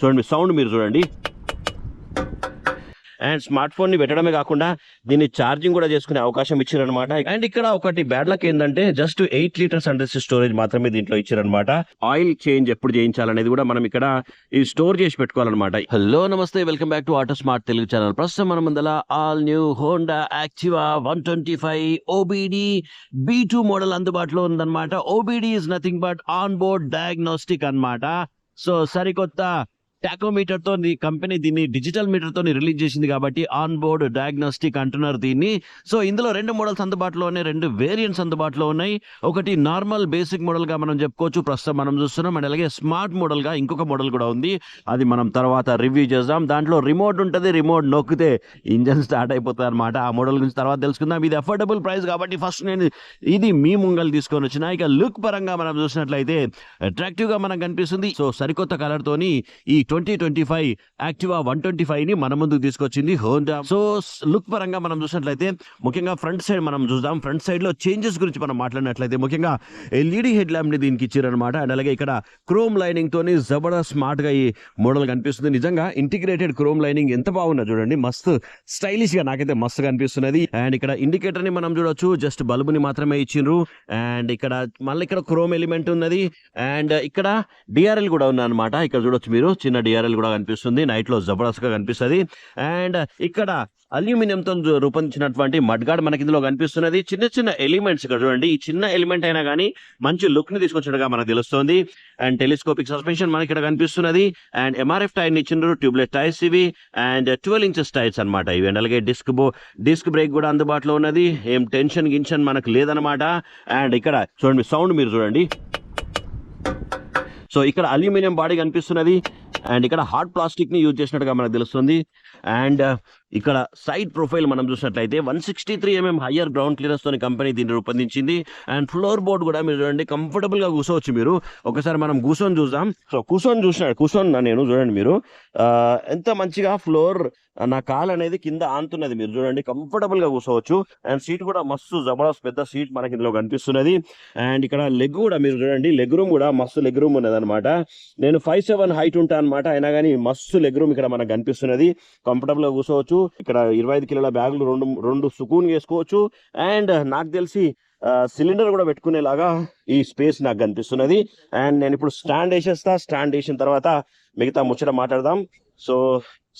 చూడండి సౌండ్ మీరు చూడండి. అండ్ స్మార్ట్ ఫోన్ ని పెట్టడమే కాకుండా దీన్ని ఛార్జింగ్ కూడా చేసుకునే అవకాశం ఇచ్చారనమాట. అండ్ ఇక్కడ ఒకటి బ్యాడ్ లక్ ఏంటంటే జస్ట్ 8 లీటర్స్ అండర్ స్టోరేజ్ మాత్రమే దీంట్లో ఇచ్చారనమాట. ఆయిల్ చేంజ్ ఎప్పుడు చేయించాలనేది కూడా మనం ఇక్కడ ఈ స్టోర్ చేసి పెట్టుకోవాలన్నమాట. హలో నమస్తే, welcome back to auto smart Telugu channel. ప్రస్తుతం మన ముందల all new Honda Activa 125 OBD B2 model అందుబాటులో ఉందన్నమాట. OBD is nothing but on board diagnostic అన్నమాట. సో సరికొత్త టాకోమీటర్ తో కంపెనీ దీన్ని డిజిటల్ మీటర్ తో రిలీజ్ చేసింది కాబట్టి ఆన్ బోర్డ్ డయాగ్నోస్టిక్ అంటున్నారు దీన్ని. సో ఇందులో 2 మోడల్స్ అందుబాటులో ఉన్నాయి, 2 వేరియంట్స్ అందుబాటులో ఉన్నాయి. ఒకటి నార్మల్ బేసిక్ మోడల్ గా మనం చెప్పుకోవచ్చు, ప్రస్తుతం మనం చూస్తున్నాం. అండ్ అలాగే స్మార్ట్ మోడల్ గా ఇంకొక మోడల్ కూడా ఉంది, అది మనం తర్వాత రివ్యూ చేద్దాం. దాంట్లో రిమోట్ ఉంటుంది, రిమోట్ నొక్కితే ఇంజన్ స్టార్ట్ అయిపోతుంది అనమాట. ఆ మోడల్ గురించి తర్వాత తెలుసుకుందాం. ఇది అఫోర్డబుల్ ప్రైస్ కాబట్టి ఫస్ట్ నేను ఇది మీ ముంగల్ తీసుకొని వచ్చిన. ఇక లుక్ పరంగా మనం చూసినట్లయితే అట్రాక్టివ్ గా మనకు కనిపిస్తుంది. సో సరికొత్త కలర్ తోని ఈ 2025 యాక్టివా 125 ని మన ముందుకు తీసుకొచ్చింది హోండా. సో లుక్ పరంగా మనం చూసినట్లయితే ముఖ్యంగా ఫ్రంట్ సైడ్ మనం చూద్దాం. ఫ్రంట్ సైడ్ లో చేంజెస్ గురించి మనం మాట్లాడినట్లయితే ముఖ్యంగా ఎల్ఈడి హెడ్ ల్యాంప్ ని దీనికి ఇచ్చారనమాట. అండ్ అలాగే ఇక్కడ క్రోమ్ లైనింగ్ తోని జబర్దస్త్ స్మార్ట్ గా ఈ మోడల్ కనిపిస్తుంది. నిజంగా ఇంటిగ్రేటెడ్ క్రోమ్ లైనింగ్ ఎంత బాగున్నా చూడండి, మస్తు స్టైలిష్ గా నాకైతే మస్తు కనిపిస్తున్నది. అండ్ ఇక్కడ ఇండికేటర్ ని మనం చూడొచ్చు, జస్ట్ బల్బు ని మాత్రమే ఇచ్చిండ్రు. అండ్ ఇక్కడ మళ్ళీ ఇక్కడ క్రోమ్ ఎలిమెంట్ ఉన్నది. అండ్ ఇక్కడ డిఆర్ఎల్ కూడా ఉంది అనమాట. ఇక్కడ చూడొచ్చు మీరు, చిన్న డిఆర్ఎల్ కూడా కనిపిస్తుంది, నైట్ లో జబర్దస్త్ గా కనిపిస్తుంది. అండ్ ఇక్కడ అల్యూమినియంతో రూపొందించినటువంటి మడ్గార్డ్ మనకి ఇందులో కనిపిస్తున్నది. చిన్న చిన్న ఎలిమెంట్స్ ఇక్కడ చూడండి, ఈ చిన్న ఎలిమెంట్ అయినా కానీ మంచి లుక్ ని తీసుకొచ్చినట్టుగా మనకు తెలుస్తుంది. అండ్ టెలిస్కోపిక్ సస్పెన్షన్ మనకి ఇక్కడ కనిపిస్తున్నది. అండ్ ఎంఆర్ఎఫ్ టైర్ ఇచ్చిండ్రు, ట్యూబ్లెస్ టైర్స్ ఇవి. అండ్ 12 ఇంచెస్ టైర్స్ అనమాట ఇవి. అండ్ అలాగే డిస్క్ బ్రేక్ కూడా అందుబాటులో ఉన్నది. ఏం టెన్షన్ గిన్షన్ మనకు లేదనమాట. అండ్ ఇక్కడ చూడండి సౌండ్ మీరు చూడండి. సో ఇక్కడ అల్యూమినియం బాడీ కనిపిస్తున్నది. అండ్ ఇక్కడ హార్డ్ ప్లాస్టిక్ ని యూజ్ చేసినట్టుగా మనకు తెలుస్తుంది. అండ్ ఇక్కడ సైడ్ ప్రొఫైల్ మనం చూసినట్లయితే 163mm హయ్యర్ గ్రౌండ్ క్లియరెన్స్ తోని కంపెనీ దీన్ని రూపొందించింది. అండ్ ఫ్లోర్ బోర్డ్ కూడా మీరు చూడండి, కంఫర్టబుల్ గా కూర్చోవచ్చు మీరు. ఒకసారి మనం కూర్చొని చూద్దాం. సో కూర్చొని నేను చూడండి మీరు, ఎంత మంచిగా ఫ్లోర్ నా కాల్ అనేది కింద ఆంతున్నది మీరు చూడండి, కంఫర్టబుల్ గా కూర్చోవచ్చు. అండ్ సీట్ కూడా మస్తు జబర్దస్త్ పెద్ద సీట్ మనకి ఇందులో కనిపిస్తున్నది. అండ్ ఇక్కడ లెగ్ కూడా మీరు చూడండి, లెగ్ రూమ్ కూడా మస్తు లెగ్ రూమ్ ఉన్నది అనమాట. నేను 5'7" హైట్ ఉంటాను అనమాట, అయినా కానీ మస్తు లెగ్ రూమ్ ఇక్కడ మనకు కనిపిస్తున్నది. కంఫర్టబుల్ గా కూర్చోవచ్చు. ఇక్కడ 25 కిలోల బ్యాగులు రెండు సుకూన్ వేసుకోవచ్చు. అండ్ నాకు తెలిసి సిలిండర్ కూడా పెట్టుకునేలాగా ఈ స్పేస్ నాకు కనిపిస్తున్నది. అండ్ నేను ఇప్పుడు స్టాండ్ వేసేస్తా. స్టాండ్ వేసిన తర్వాత మిగతా ముచ్చట మాట్లాడదాం. సో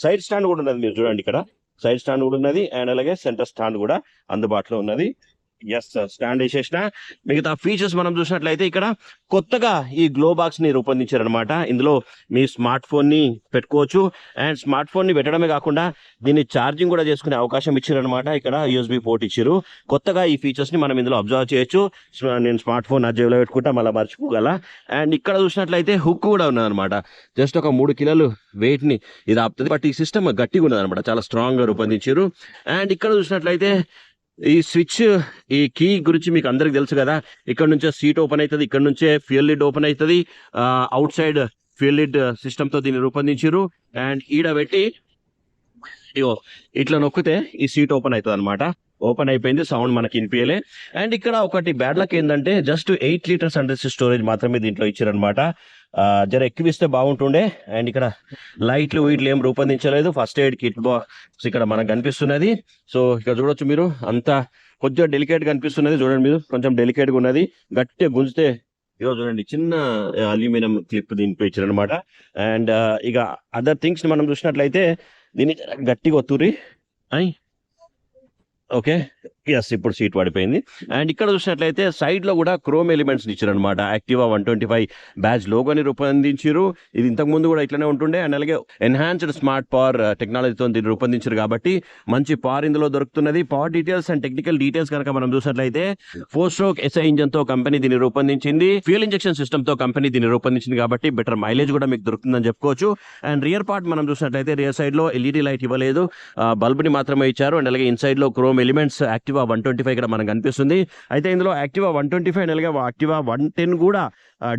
సైడ్ స్టాండ్ కూడా ఉన్నది మీరు చూడండి, ఇక్కడ సైడ్ స్టాండ్ కూడా ఉన్నది. అండ్ అలాగే సెంటర్ స్టాండ్ కూడా అందుబాటులో ఉన్నది. ఎస్, స్టాండ్ వేసేసిన. మిగతా ఫీచర్స్ మనం చూసినట్లయితే ఇక్కడ కొత్తగా ఈ గ్లో బాక్స్ ని రూపొందించారనమాట. ఇందులో మీ స్మార్ట్ ఫోన్ ని పెట్టుకోవచ్చు. అండ్ స్మార్ట్ ఫోన్ ని పెట్టడమే కాకుండా దీన్ని ఛార్జింగ్ కూడా చేసుకునే అవకాశం ఇచ్చారనమాట. ఇక్కడ USB పోర్ట్ ఇచ్చారు. కొత్తగా ఈ ఫీచర్స్ ని మనం ఇందులో అబ్జర్వ్ చేయొచ్చు. నేను స్మార్ట్ ఫోన్ నా జేబులో పెట్టుకుంటా, మళ్ళీ మర్చిపోగల. అండ్ ఇక్కడ చూసినట్లయితే హుక్ కూడా ఉన్నదనమాట. జస్ట్ ఒక 3 కిలోలు వెయిట్ ని ఇది ఆపుతుంది. బట్ ఈ సిస్టమ్ గట్టిగా ఉన్నదనమాట, చాలా స్ట్రాంగ్ గా రూపొందించారు. అండ్ ఇక్కడ చూసినట్లయితే ఈ స్విచ్, ఈ కీ గురించి మీకు అందరికి తెలుసు కదా. ఇక్కడ నుంచే సీట్ ఓపెన్ అవుతుంది, ఇక్కడ నుంచే ఫ్యూయల్ లిడ్ ఓపెన్ అవుతుంది. Out side fuel lid system తో దీన్ని రూపొందించారు. అండ్ ఈడ పెట్టి ఇట్లా నొక్కితే ఈ సీట్ ఓపెన్ అవుతుంది అనమాట. ఓపెన్ అయిపోయింది, సౌండ్ మనకి వినిపించలే. అండ్ ఇక్కడ ఒకటి బ్యాడ్ లక్ ఏంటంటే జస్ట్ 8 లీటర్స్ అండర్ స్టోరేజ్ మాత్రమే దీంట్లో ఇచ్చారనమాట. జర ఎక్కువిస్తే బాగుంటుండే. అండ్ ఇక్కడ లైట్లు వీటిలు ఏం రూపొందించలేదు. ఫస్ట్ ఎయిడ్ కిట్ బాక్స్ ఇక్కడ మనకు కనిపిస్తున్నది. సో ఇక్కడ చూడొచ్చు మీరు, అంతా కొంచెం డెలికేట్ కనిపిస్తున్నది. చూడండి మీరు, కొంచెం డెలికేట్ గా ఉన్నది. గట్టిగా గుంజితే ఇగో చూడండి, చిన్న అల్యూమినియం క్లిప్ దీనిపై ఇచ్చారనమాట. అండ్ ఇక అదర్ థింగ్స్ మనం చూసినట్లయితే దీన్ని గట్టిగా ఒత్తురి. ఓకే, ఎస్, ఇప్పుడు సీట్ పడిపోయింది. అండ్ ఇక్కడ చూసినట్లయితే సైడ్ లో కూడా క్రోమ్ ఎలిమెంట్స్ ఇచ్చారు అనమాట. యాక్టివా 125 బ్యాచ్ లోగోని రూపొందించారు. ఇది ఇంతకు ముందు కూడా ఇట్లానే ఉంటుండే. అండ్ అలాగే ఎన్హాన్స్డ్ స్మార్ట్ పవర్ టెక్నాలజీతో దీన్ని రూపొందించారు కాబట్టి మంచి పవర్ ఇందులో దొరుకుతున్నది. Power details and technical details కనుక మనం చూసినట్లయితే 4-stroke SI ఇంజన్ తో కంపెనీ దీన్ని రూపొందించింది. ఫ్యూయల్ ఇంజెక్షన్ సిస్టమ్ తో కంపెనీ దీన్ని రూపొందించింది కాబట్టి బెటర్ మైలేజ్ కూడా మీకు దొరుకుతుందని చెప్పుకోవచ్చు. అండ్ రియర్ పార్ట్ మనం చూసినట్లయితే రియర్ సైడ్ లో LED లైట్ ఇవ్వలేదు, బల్బ్ ని మాత్రమే ఇచ్చారు. అండ్ అలాగే ఇన్సైడ్ లో క్రోమ్ ఎలిమెంట్స్ యాక్టివా 125 ఇక్కడ మనకు కనిపిస్తుంది. అయితే ఇందులో యాక్టివా 125 అలాగే యాక్టివా 110 కూడా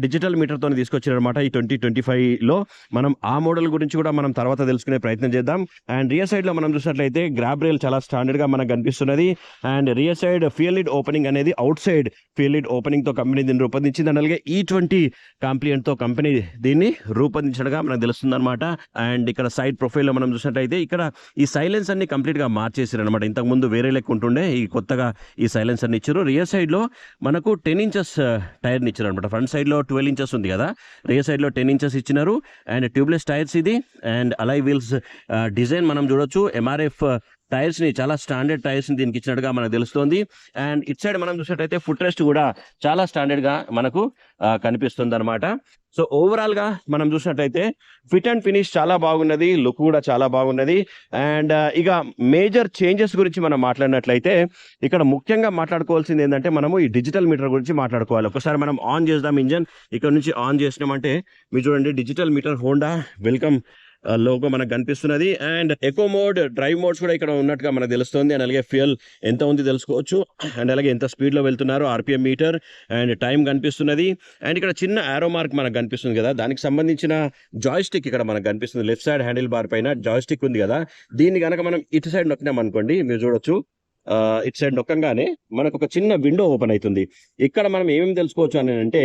డిజిటల్ మీటర్తో తీసుకొచ్చారనమాట ఈ 2025లో. మనం ఆ మోడల్ గురించి కూడా మనం తర్వాత తెలుసుకునే ప్రయత్నం చేద్దాం. అండ్ రియర్ సైడ్ లో మనం చూసినట్లయితే గ్రాబ్ రైల్ చాలా స్టాండర్డ్ గా మనకు కనిపిస్తున్నది. And rear side fuel lid opening అనేది outside fuel lid opening తో కంపెనీ దీన్ని రూపొందించింది. అలాగే E20 కాంప్లియంట్ తో కంపెనీ దీన్ని రూపొందించడగా మనకు తెలుస్తుంది అనమాట. అండ్ ఇక్కడ సైడ్ ప్రొఫైల్ లో మనం చూసినట్లయితే ఇక్కడ ఈ సైలెన్స్ అన్ని కంప్లీట్ గా మార్చేసారు అనమాట. ఇంతకు ముందు వేరే లెక్క ఉంటుండే, ఈ కొత్తగా ఈ సైలెన్స్ అన్ని ఇచ్చారు. రియర్ సైడ్ లో మనకు 10 ఇంచెస్ టైర్ ని ఇచ్చారు అనమాట. ఫ్రంట్ సైడ్ లో 12 ఇంచెస్ ఉంది కదా, రియర్ సైడ్ లో 10 ఇంచెస్ ఇచ్చినారు. అండ్ ట్యూబ్లెస్ టైర్స్ ఇది. అండ్ అలై వీల్స్ డిజైన్ మనం చూడొచ్చు. MRF టైర్స్ ని, చాలా స్టాండర్డ్ టైర్స్ ని దీనికి ఇచ్చినట్టుగా మనకు తెలుస్తుంది. అండ్ ఇట్ సైడ్ మనం చూసినట్టయితే ఫుట్ రెస్ట్ కూడా చాలా స్టాండర్డ్ గా మనకు కనిపిస్తుంది అనమాట. సో ఓవరాల్ గా మనం చూసినట్టయితే ఫిట్ అండ్ ఫినిష్ చాలా బాగున్నది, లుక్ కూడా చాలా బాగున్నది. అండ్ ఇక మేజర్ చేంజెస్ గురించి మనం మాట్లాడినట్లయితే ఇక్కడ ముఖ్యంగా మాట్లాడుకోవాల్సింది ఏంటంటే మనము ఈ డిజిటల్ మీటర్ గురించి మాట్లాడుకోవాలి. ఒకసారి మనం ఆన్ చేద్దాం ఇంజన్. ఇక్కడ నుంచి ఆన్ చేసినామంటే మీరు చూడండి digital meter Honda welcome logo మనకు కనిపిస్తున్నది. And echo mode, drive modes కూడా ఇక్కడ ఉన్నట్టుగా మనకు తెలుస్తుంది. అండ్ అలాగే ఫ్యూయల్ ఎంత ఉంది తెలుసుకోవచ్చు. అండ్ అలాగే ఎంత స్పీడ్ లో వెళ్తున్నారు, RPM మీటర్ అండ్ టైం కనిపిస్తున్నది. అండ్ ఇక్కడ చిన్న ఆరో మార్క్ మనకు కనిపిస్తుంది కదా, దానికి సంబంధించిన జాయ్స్టిక్ ఇక్కడ మనకు కనిపిస్తుంది. లెఫ్ట్ సైడ్ హ్యాండిల్ బార్ పైన జాయ్స్టిక్ ఉంది కదా, దీన్ని కనుక మనం ఇటు సైడ్ నొక్కినాం అనుకోండి, మీరు చూడొచ్చు ఇటు సైడ్ నొక్కంగానే మనకు ఒక చిన్న విండో ఓపెన్ అవుతుంది. ఇక్కడ మనం ఏమేమి తెలుసుకోవచ్చు అని అంటే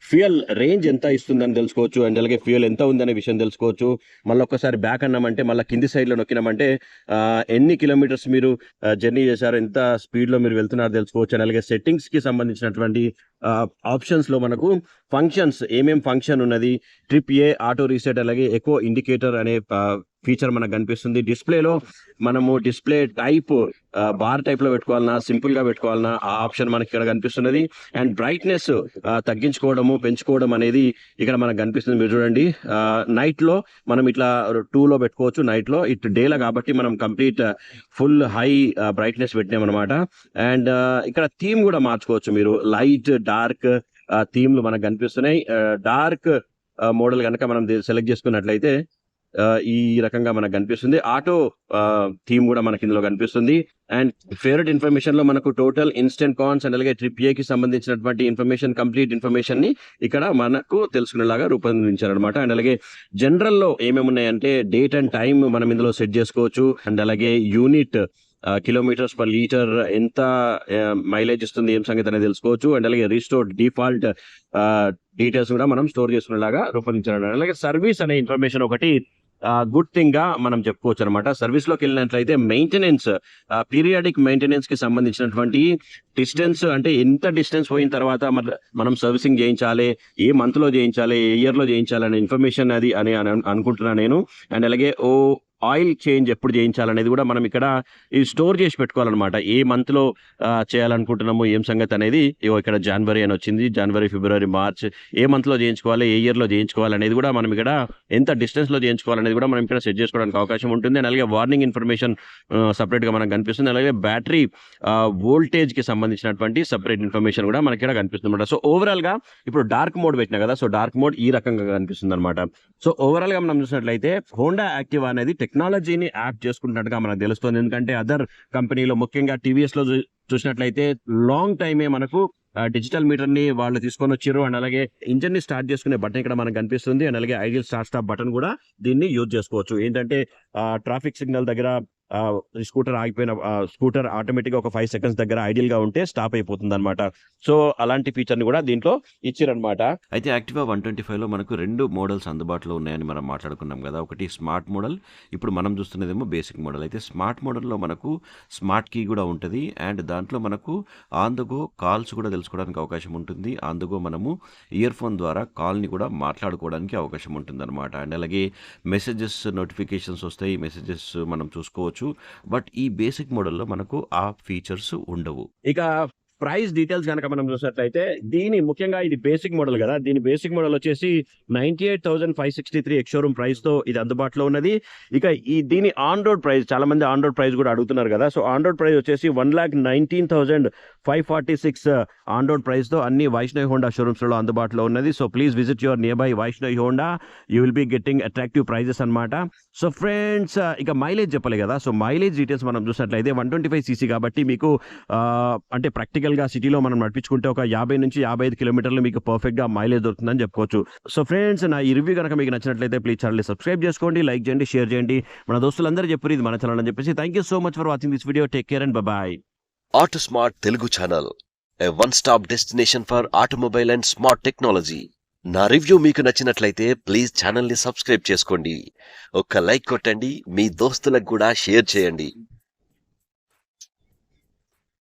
ఫ్యూయల్ రేంజ్ ఎంత ఇస్తుందని తెలుసుకోవచ్చు. అండ్ అలాగే ఫ్యూయల్ ఎంత ఉందనే విషయం తెలుసుకోవచ్చు. మళ్ళీ ఒక్కసారి బ్యాక్ అన్నామంటే మళ్ళీ కింది సైడ్లో నొక్కినామంటే ఎన్ని కిలోమీటర్స్ మీరు జర్నీ చేశారు, ఎంత స్పీడ్లో మీరు వెళ్తున్నారు తెలుసుకోవచ్చు. అండ్ అలాగే సెట్టింగ్స్కి సంబంధించినటువంటి ఆప్షన్స్లో మనకు ఫంక్షన్స్, ఏమేం ఫంక్షన్ ఉన్నది, ట్రిప్ ఏ, ఆటో రీసెట్, అలాగే ఎకో ఇండికేటర్ అనే ఫీచర్ మనకు కనిపిస్తుంది. డిస్ప్లేలో మనము డిస్ప్లే టైప్ బార్ టైప్ లో పెట్టుకోవాలన్నా, సింపుల్ గా పెట్టుకోవాలన్నా, ఆ ఆప్షన్ మనకి ఇక్కడ కనిపిస్తున్నది. అండ్ బ్రైట్నెస్ తగ్గించుకోవడము, పెంచుకోవడం అనేది ఇక్కడ మనకు కనిపిస్తుంది. మీరు చూడండి నైట్ లో మనం ఇట్లా 2 లో పెట్టుకోవచ్చు, నైట్ లో. ఇట్ డేలా కాబట్టి మనం కంప్లీట్ ఫుల్ హై బ్రైట్నెస్ పెట్టినాం అనమాట. అండ్ ఇక్కడ థీమ్ కూడా మార్చుకోవచ్చు మీరు. లైట్, డార్క్ థీమ్లు మనకు కనిపిస్తున్నాయి. డార్క్ మోడల్ కనుక మనం సెలెక్ట్ చేసుకున్నట్లయితే ఈ రకంగా మనకు కనిపిస్తుంది. ఆటో థీమ్ కూడా మనకి ఇందులో కనిపిస్తుంది. అండ్ ఫేవరెట్ ఇన్ఫర్మేషన్ లో మనకు టోటల్, ఇన్స్టెంట్ కాన్స్ అండ్ అలాగే ట్రిప్ ఏ కి సంబంధించినటువంటి ఇన్ఫర్మేషన్, కంప్లీట్ ఇన్ఫర్మేషన్ ని ఇక్కడ మనకు తెలుసుకునేలాగా రూపొందించారనమాట. అండ్ అలాగే జనరల్ లో ఏమేమి ఉన్నాయంటే డేట్ అండ్ టైం మనం ఇందులో సెట్ చేసుకోవచ్చు. అండ్ అలాగే యూనిట్, కిలోమీటర్స్ పర్ లీటర్ ఎంత మైలేజ్ ఇస్తుంది, ఏం సంగతి అనేది తెలుసుకోవచ్చు. అండ్ అలాగే రీస్టోర్ డిఫాల్ట్ డీటెయిల్స్ కూడా మనం స్టోర్ చేసుకునేలాగా రూపొందించారు. అలాగే సర్వీస్ అనే ఇన్ఫర్మేషన్ ఒకటి గుడ్ థింగ్ గా మనం చెప్పుకోవచ్చు అనమాట. సర్వీస్ లోకి వెళ్ళినట్లయితే మెయింటెనెన్స్, పీరియాడిక్ మెయింటెనెన్స్ కి సంబంధించినటువంటి డిస్టెన్స్, అంటే ఎంత డిస్టెన్స్ పోయిన తర్వాత మనం సర్వీసింగ్ చేయించాలి, ఏ మంత్ లో చేయించాలి, ఏ ఇయర్ లో చేయించాలి అనే ఇన్ఫర్మేషన్ అది అని అనుకుంటున్నాను నేను. అండ్ అలాగే ఆయిల్ చేంజ్ ఎప్పుడు చేయించాలనేది కూడా మనం ఇక్కడ ఈ స్టోర్ చేసి పెట్టుకోవాలన్నమాట. ఏ మంత్ లో చేయాలనుకుంటున్నాము, ఏం సంగతి అనేది. ఇక్కడ జనవరి అని వచ్చింది, జనవరి, ఫిబ్రవరి, మార్చ్, ఏ మంత్ లో చేయించుకోవాలి, ఏ ఇయర్ లో చేయించుకోవాలి అనేది కూడా మనం ఇక్కడ ఎంత డిస్టెన్స్ లో చేయించుకోవాలనేది కూడా మనం ఇక్కడ సెట్ చేసుకోవడానికి అవకాశం ఉంటుంది. అండ్ అలాగే వార్నింగ్ ఇన్ఫర్మేషన్ సపరేట్ గా మనకు కనిపిస్తుంది. అలాగే బ్యాటరీ వోల్టేజ్ కి సంబంధించినటువంటి సపరేట్ ఇన్ఫర్మేషన్ కూడా మనకి ఇక్కడ కనిపిస్తుంది అనమాట. సో ఓవరాల్ గా ఇప్పుడు డార్క్ మోడ్ పెట్టినా కదా, సో డార్క్ మోడ్ ఈ రకంగా కనిపిస్తుంది అనమాట. సో ఓవరాల్ గా మనం చూసినట్లయితే హోండా యాక్టివా అనేది టెక్నాలజీని యాప్ చేసుకుంటున్నట్టుగా మనకు తెలుస్తుంది. ఎందుకంటే అదర్ కంపెనీలో, ముఖ్యంగా టీవీఎస్ లో చూసినట్లయితే లాంగ్ టైమే మనకు డిజిటల్ మీటర్ ని వాళ్ళు తీసుకొని వచ్చారు. అండ్ అలాగే ఇంజన్ ని స్టార్ట్ చేసుకునే బటన్ ఇక్కడ మనకు కనిపిస్తుంది. అండ్ అలాగే ఐడియల్ స్టార్ట్ స్టాప్ బటన్ కూడా దీన్ని యూజ్ చేసుకోవచ్చు. ఏంటంటే ట్రాఫిక్ సిగ్నల్ దగ్గర స్కూటర్ ఆగిపోయిన స్కూటర్ ఆటోమేటిక్ గా ఒక 5 seconds దగ్గర ఐడియల్ గా ఉంటే స్టాప్ అయిపోతుంది అనమాట. సో అలాంటి ఫీచర్ ని కూడా దీంట్లో ఇచ్చారనమాట. అయితే యాక్టివా 125 లో మనకు 2 మోడల్స్ అందుబాటులో ఉన్నాయని మనం మాట్లాడుకున్నాం కదా. ఒకటి స్మార్ట్ మోడల్, ఇప్పుడు మనం చూస్తున్నదేమో బేసిక్ మోడల్. అయితే స్మార్ట్ మోడల్లో మనకు స్మార్ట్ కీ కూడా ఉంటుంది. అండ్ దాంట్లో మనకు ఆన్ ద గో కాల్స్ కూడా తెలుసుకోవడానికి అవకాశం ఉంటుంది. ఆన్ ద గో మనము ఇయర్ ఫోన్ ద్వారా కాల్ని కూడా మాట్లాడుకోవడానికి అవకాశం ఉంటుంది అనమాట. అండ్ అలాగే మెసేజెస్, నోటిఫికేషన్స్ వస్తాయి, మెసేజెస్ మనం చూసుకోవచ్చు. బట్ ఈ బేసిక్ మోడల్లో మనకు ఆ ఫీచర్స్ ఉండవు. ఇక ప్రైస్ డీటెయిల్స్ కనుక మనం చూసినట్లయితే దీని ముఖ్యంగా ఇది బేసిక్ మోడల్ కదా, దీని బేసిక్ మోడల్ వచ్చేసి 98,563 ఎక్స్ షోరూమ్ ప్రైస్ తో ఇది అందుబాటులో ఉన్నది. ఇక దీని ఆన్ రోడ్ ప్రైస్, చాలా మంది ఆన్ రోడ్ ప్రైస్ కూడా అడుగుతున్నారు కదా, సో ఆన్ రోడ్ ప్రైస్ వచ్చేసి 1,19,546 ఆన్ రోడ్ ప్రైస్ తో అన్ని వైష్ణవి హోండా షోరూమ్స్ లో అందుబాటులో ఉన్నది. So please visit your nearby Vaishnavi Honda, you will be getting attractive prizes అన్నమాట. సో ఫ్రెండ్స్ ఇక మైలేజ్ చెప్పలే కదా, సో మైలేజ్ డీటెయిల్స్ మనం చూసినట్లయితే 125 cc కాబట్టి మీకు అంటే ప్రాక్టికల్ గా సిటీలో మనం నడిపించుకుంటే ఒక 50 నుంచి 55 కిలోమీటర్లు మీకు పర్ఫెక్ట్ గా మైలేజ్ దొరుకుతుందని చెప్పుకోవచ్చు. సో ఫ్రెండ్స్ నా ఈ రివ్యూ కనుక మీకు నచ్చినట్లయితే ప్లీజ్ ఛానల్ సబ్స్క్రైబ్ చేసుకోండి, లైక్ చేయండి, షేర్ చేయండి. మన దోస్తులందరూ చెప్పారు ఇది మన ఛానల్ అని చెప్పేసి. Thank you so much for watching this video. Take care and bye. Autosmart Telugu channel, a one stop destination for automobile and smart technology. నా రివ్యూ మీకు నచ్చినట్లయితే ప్లీజ్ ఛానల్ ని సబ్స్క్రైబ్ చేసుకోండి, ఒక్క లైక్ కొట్టండి, మీ దోస్తులకు కూడా షేర్ చేయండి.